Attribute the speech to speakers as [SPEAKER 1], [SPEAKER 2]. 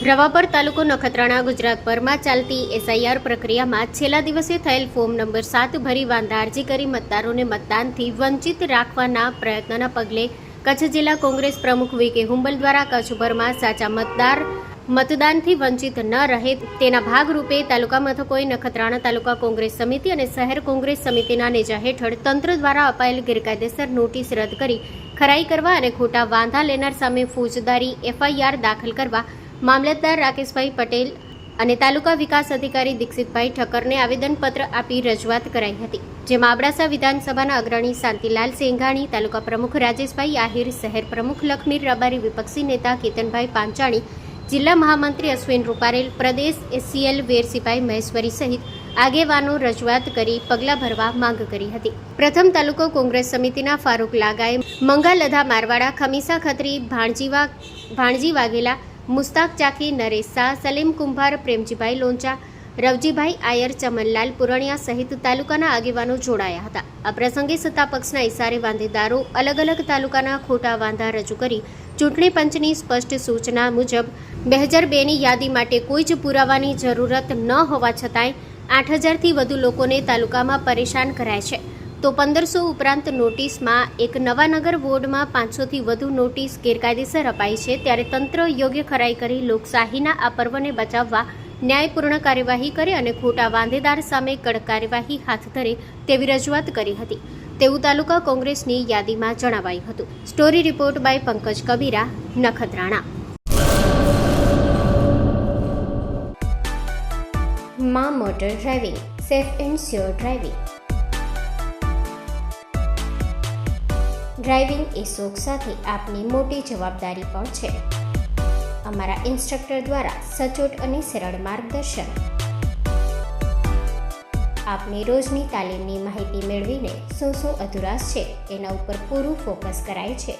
[SPEAKER 1] રવાપર તાલુકો નખત્રાણા ગુજરાતભરમાં ચાલતી એસઆઈઆર પ્રક્રિયામાં છેલ્લા દિવસે થયેલ ફોર્મ નંબર 7 ભરી વાંધા અરજી કરી મતદારોને મતદાનથી વંચિત રાખવાના પ્રયત્નના પગલે કચ્છ જિલ્લા કોંગ્રેસ પ્રમુખ વી.કે. હુંબલ દ્વારા કચ્છભરમાં સાચા મતદાર મતદાનથી વંચિત ન રહે તેના ભાગરૂપે તાલુકા મથકોએ નખત્રાણા તાલુકા કોંગ્રેસ સમિતિ અને શહેર કોંગ્રેસ સમિતિના નેજા હેઠળ તંત્ર દ્વારા અપાયેલ ગેરકાયદેસર નોટિસ રદ કરી ખરાઈ કરવા અને ખોટા વાંધા લેનાર સામે ફોજદારી એફઆઈઆર દાખલ કરવા મામલતદાર રાકેશભાઈ પટેલ અને તાલુકા વિકાસ અધિકારી દીક્ષિતભાઈ ઠક્કરને આવેદનપત્ર આપી રજૂઆત કરાઈ હતી, જેમાં અબડાસા વિધાનસભાના અગ્રણી શાંતિલાલ સેંઘાણી, તાલુકા પ્રમુખ રાજેશભાઈ આહિર, શહેર પ્રમુખ લખમીર રબારી, વિપક્ષી નેતા કેતનભાઈ પાંચાણી, જિલ્લા મહામંત્રી અશ્વિન રૂપારેલ, પ્રદેશ એસસીએલ વેરસિભાઈ મહેશ્વરી સહિત આગેવાનો રજૂઆત કરી પગલાં ભરવા માંગ કરી હતી. પ્રથમ તાલુકો કોંગ્રેસ સમિતિના ફારૂક લાગાએ મંગાલધા મારવાડા, ખમીસા ખત્રી, ભાણજી વાઘેલા, મુસ્તાક ચાકી, નરેશ શાહ, સલીમ કુંભાર, પ્રેમજીભાઈ લોંચા, રવજીભાઈ આયર, ચમનલાલ પુરણિયા સહિત તાલુકાના આગેવાનો જોડાયા હતા. આ પ્રસંગે સત્તા પક્ષના ઇશારે વાંધેદારો અલગ અલગ તાલુકાના ખોટા વાંધા રજૂ કરી ચૂંટણી પંચની સ્પષ્ટ સૂચના મુજબ 2002ની યાદી માટે કોઈ જ પુરાવાની જરૂરત ન હોવા છતાંય 8000થી વધુ લોકોને તાલુકામાં પરેશાન કરાય છે, તો 1500 ઉપરાંત નોટિસમાં એક નવાનગર વોર્ડમાં 500થી વધુ નોટિસ ગેરકાયદેસર અપાઈ છે. ત્યારે તંત્ર યોગ્ય ખરાઈ કરી લોકશાહીના આ પર્વને બચાવવા ન્યાયપૂર્ણ કાર્યવાહી કરે અને ખોટા વાંધેદાર સામે કડક કાર્યવાહી હાથ ધરે તેવી રજૂઆત કરી હતી, તેવું તાલુકા કોંગ્રેસની યાદીમાં જણાવાયું હતું. Story report by Pankaj Kabira, Nakhatrana. માં motor driving, safe and sure driving. Driving એ શોખ સાથે આપની મોટી જવાબદારી પણ છે. અમારા ઇન્સ્ટ્રક્ટર દ્વારા સચોટ અને સરળ માર્ગદર્શન. આપની રોજની તાલીમની માહિતી મેળવીને શું અધુરાશ છે એના ઉપર પૂરું ફોકસ કરાય છે.